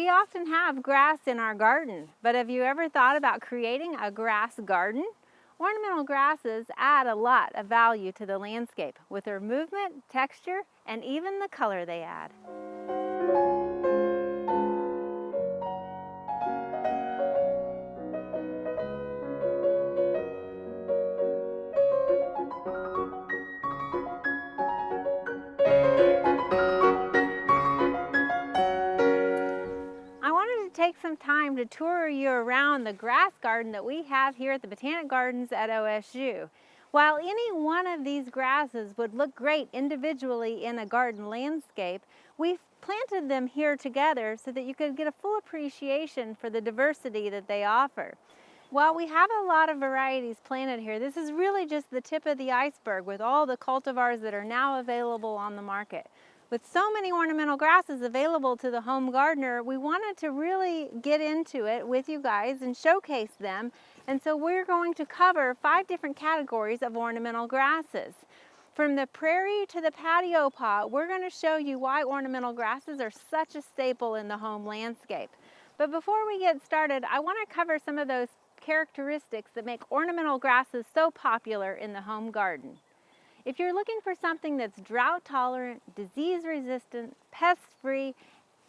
We often have grass in our garden, but have you ever thought about creating a grass garden? Ornamental grasses add a lot of value to the landscape with their movement, texture, and even the color they add. Take some time to tour you around the grass garden that we have here at the Botanic Gardens at OSU. While any one of these grasses would look great individually in a garden landscape, we've planted them here together so that you could get a full appreciation for the diversity that they offer. While we have a lot of varieties planted here, this is really just the tip of the iceberg with all the cultivars that are now available on the market. With so many ornamental grasses available to the home gardener, we wanted to really get into it with you guys and showcase them. And so we're going to cover 5 different categories of ornamental grasses. From the prairie to the patio pot, we're going to show you why ornamental grasses are such a staple in the home landscape. But before we get started, I want to cover some of those characteristics that make ornamental grasses so popular in the home garden. If you're looking for something that's drought tolerant, disease resistant, pest free,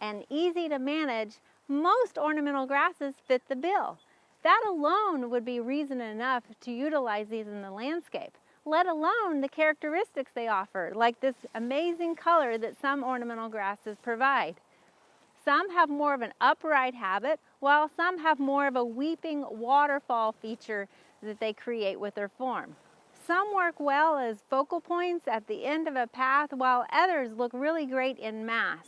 and easy to manage, most ornamental grasses fit the bill. That alone would be reason enough to utilize these in the landscape, let alone the characteristics they offer, like this amazing color that some ornamental grasses provide. Some have more of an upright habit, while some have more of a weeping waterfall feature that they create with their form. Some work well as focal points at the end of a path, while others look really great in mass.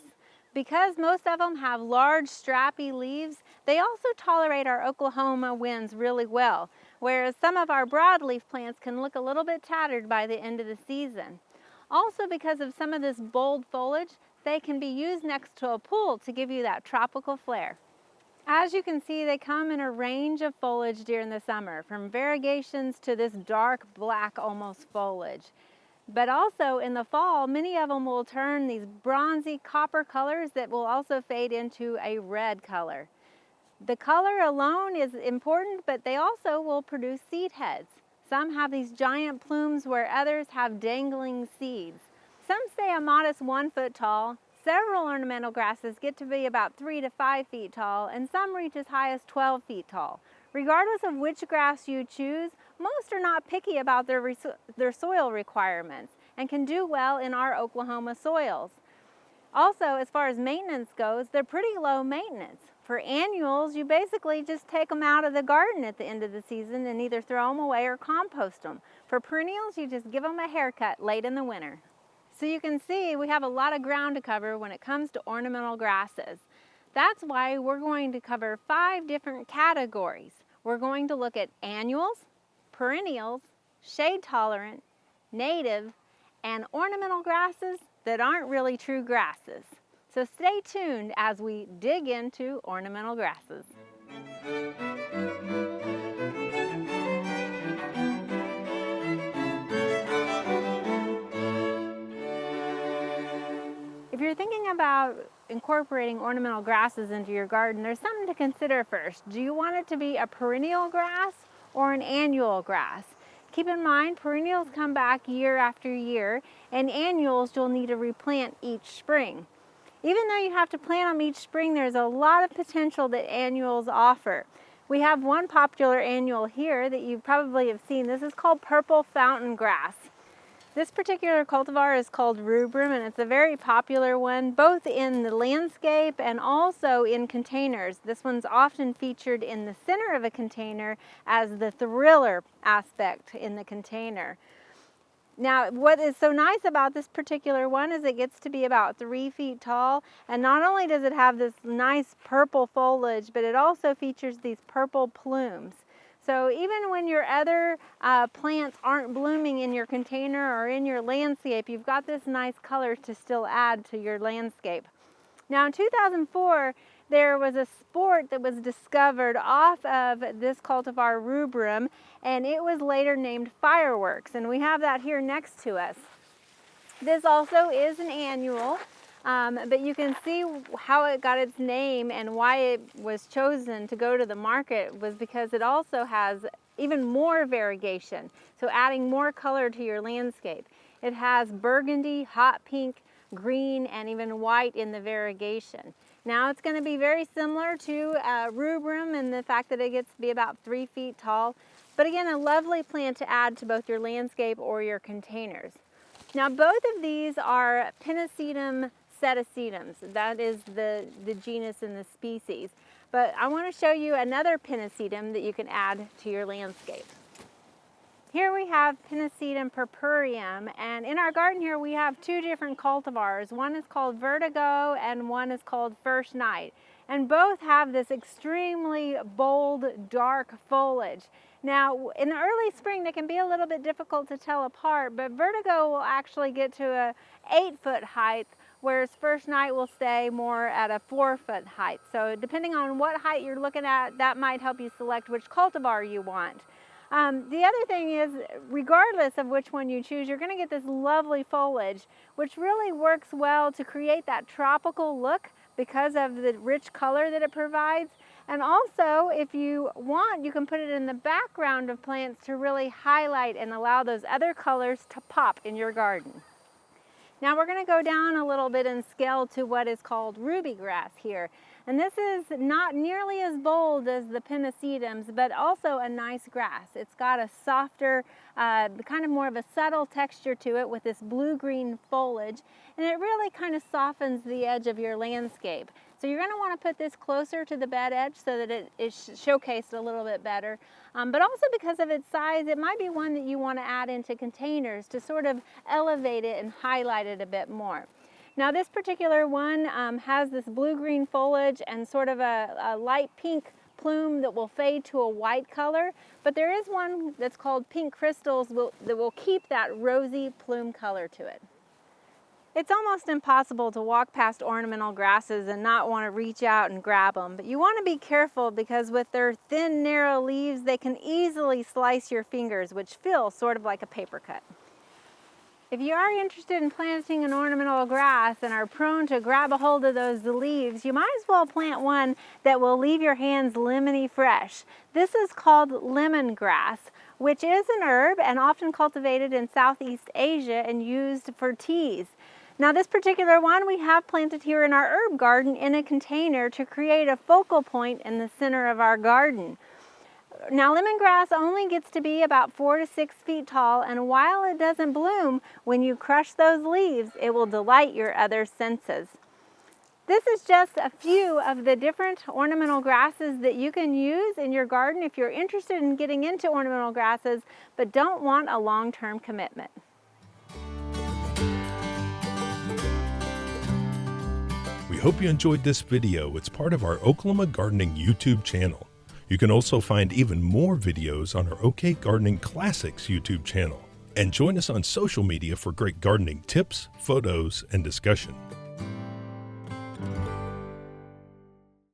Because most of them have large, strappy leaves, they also tolerate our Oklahoma winds really well, whereas some of our broadleaf plants can look a little bit tattered by the end of the season. Also, because of some of this bold foliage, they can be used next to a pool to give you that tropical flair. As you can see, they come in a range of foliage during the summer, from variegations to this dark black almost foliage. But also in the fall, many of them will turn these bronzy copper colors that will also fade into a red color. The color alone is important, but they also will produce seed heads. Some have these giant plumes where others have dangling seeds. Some stay a modest 1 foot tall. Several ornamental grasses get to be about 3 to 5 feet tall, and some reach as high as 12 feet tall. Regardless of which grass you choose, most are not picky about their soil requirements and can do well in our Oklahoma soils. Also, as far as maintenance goes, they're pretty low maintenance. For annuals, you basically just take them out of the garden at the end of the season and either throw them away or compost them. For perennials, you just give them a haircut late in the winter. So you can see we have a lot of ground to cover when it comes to ornamental grasses. That's why we're going to cover 5 different categories. We're going to look at annuals, perennials, shade tolerant, native, and ornamental grasses that aren't really true grasses. So stay tuned as we dig into ornamental grasses. If you're thinking about incorporating ornamental grasses into your garden, there's something to consider first. Do you want it to be a perennial grass or an annual grass? Keep in mind, perennials come back year after year, and annuals you'll need to replant each spring. Even though you have to plant them each spring, there's a lot of potential that annuals offer. We have one popular annual here that you probably have seen. This is called purple fountain grass. This particular cultivar is called rubrum, and it's a very popular one, both in the landscape and also in containers. This one's often featured in the center of a container as the thriller aspect in the container. Now, what is so nice about this particular one is it gets to be about 3 feet tall, and not only does it have this nice purple foliage, but it also features these purple plumes. So even when your other plants aren't blooming in your container or in your landscape, you've got this nice color to still add to your landscape. Now in 2004, there was a sport that was discovered off of this cultivar rubrum, and it was later named fireworks, and we have that here next to us. This also is an annual. But you can see how it got its name, and why it was chosen to go to the market was because it also has even more variegation, so adding more color to your landscape. It has burgundy, hot pink, green, and even white in the variegation. Now it's going to be very similar to rubrum in the fact that it gets to be about 3 feet tall, but again, a lovely plant to add to both your landscape or your containers. Now both of these are Pennisetum setacetum. That is the genus and the species. But I want to show you another Pennisetum that you can add to your landscape. Here we have Pennisetum purpureum, and in our garden here we have 2 different cultivars. One is called Vertigo and one is called First Night. And both have this extremely bold, dark foliage. Now, in the early spring, they can be a little bit difficult to tell apart, but Vertigo will actually get to a 8-foot height, whereas First Night will stay more at a 4-foot height. So depending on what height you're looking at, that might help you select which cultivar you want. The other thing is, regardless of which one you choose, you're going to get this lovely foliage, which really works well to create that tropical look because of the rich color that it provides. And also, if you want, you can put it in the background of plants to really highlight and allow those other colors to pop in your garden. Now we're going to go down a little bit in scale to what is called ruby grass here. And this is not nearly as bold as the Pennisetums, but also a nice grass. It's got a softer, kind of more of a subtle texture to it with this blue-green foliage, and it really kind of softens the edge of your landscape. So you're going to want to put this closer to the bed edge so that it is showcased a little bit better. But also because of its size, it might be one that you want to add into containers to sort of elevate it and highlight it a bit more. Now this particular one has this blue-green foliage and sort of a light pink plume that will fade to a white color, but there is one that's called pink crystals that will keep that rosy plume color to it. It's almost impossible to walk past ornamental grasses and not want to reach out and grab them, but you want to be careful because with their thin, narrow leaves, they can easily slice your fingers, which feel sort of like a paper cut. If you are interested in planting an ornamental grass and are prone to grab a hold of those leaves, you might as well plant one that will leave your hands lemony fresh. This is called lemongrass, which is an herb and often cultivated in Southeast Asia and used for teas. Now this particular one we have planted here in our herb garden in a container to create a focal point in the center of our garden. Now lemongrass only gets to be about 4 to 6 feet tall, and while it doesn't bloom, when you crush those leaves, it will delight your other senses. This is just a few of the different ornamental grasses that you can use in your garden if you're interested in getting into ornamental grasses but don't want a long-term commitment. We hope you enjoyed this video. It's part of our Oklahoma Gardening YouTube channel. You can also find even more videos on our OK Gardening Classics YouTube channel. And join us on social media for great gardening tips, photos, and discussion.